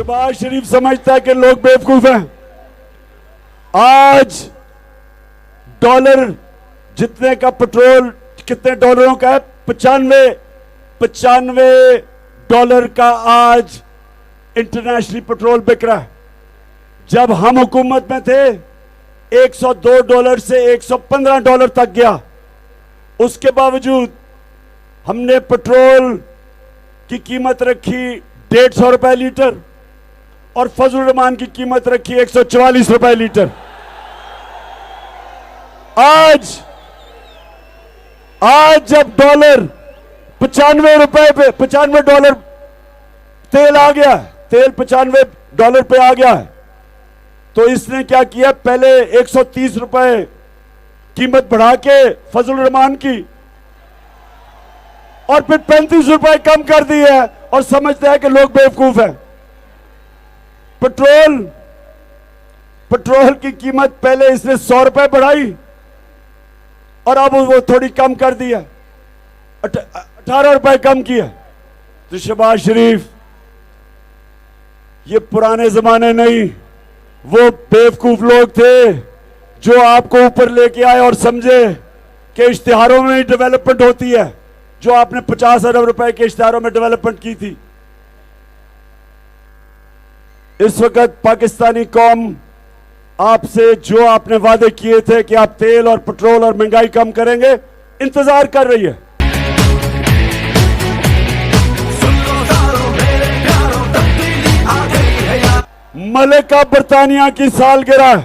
शहबाज शरीफ समझता है कि लोग बेवकूफ हैं। आज डॉलर जितने का पेट्रोल कितने डॉलरों का है? 95 डॉलर का आज इंटरनेशनल पेट्रोल बिक रहा है। जब हम हुकूमत में थे 102 डॉलर से 115 डॉलर तक गया। उसके बावजूद हमने पेट्रोल की कीमत रखी 150 रुपए लीटर और फजल रहमान की कीमत रखी 144 रुपए लीटर। आज जब डॉलर 95 रुपए पे 95 डॉलर तेल आ गया, तेल 95 डॉलर पे आ गया है, तो इसने क्या किया? पहले 130 रुपए कीमत बढ़ा के फजल रहमान की और फिर 35 रुपए कम कर दी है और समझता है कि लोग बेवकूफ हैं। पेट्रोल की कीमत पहले इसने 100 रुपए बढ़ाई और अब वो थोड़ी कम कर दिया, 18 रुपए कम किया। तो शहबाज शरीफ, ये पुराने जमाने नहीं, वो बेवकूफ लोग थे जो आपको ऊपर लेके आए और समझे कि इश्तिहारों में ही डेवलपमेंट होती है, जो आपने 50 अरब रुपए के इश्तिहारों में डेवलपमेंट की थी। इस वक्त पाकिस्तानी कौम आपसे जो आपने वादे किए थे कि आप तेल और पेट्रोल और महंगाई कम करेंगे, इंतजार कर रही है। मलिका बरतानिया की सालगिरह,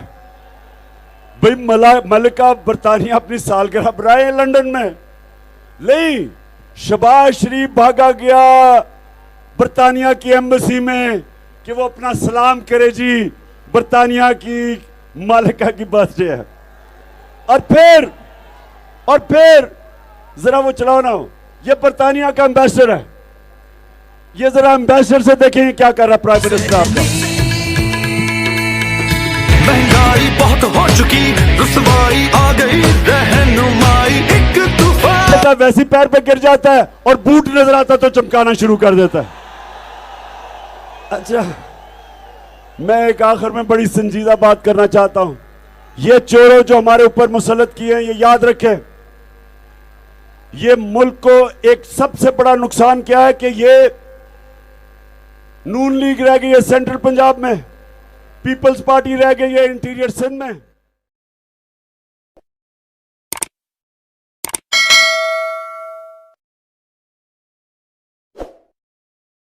भाई मलिका बरतानिया अपनी सालगिरह बनाए लंदन में, नहीं शहबाज शरीफ भागा गया बरतानिया की एम्बेसी में कि वो अपना सलाम करे जी, बरतानिया की मलिका की बर्थडे है। और फिर जरा वो चलाओ ना, ये बरतानिया का एम्बेसडर है, ये जरा एम्बेसडर से देखेंगे क्या कर रहा है प्राइम मिनिस्टर आपका। महंगाई बहुत हो चुकी, रुसवाई आ गई, रहनुमाई एक तूफान। वैसी पैर पे गिर जाता है और बूट नजर आता तो चमकाना शुरू कर देता है। अच्छा, मैं एक आखिर में बड़ी संजीदा बात करना चाहता हूं। ये चोरों जो हमारे ऊपर मुसल्लत किए हैं, ये याद रखें, ये मुल्क को एक सबसे बड़ा नुकसान क्या है कि ये नून लीग रह गई है सेंट्रल पंजाब में, पीपल्स पार्टी रह गई है इंटीरियर सिंध में।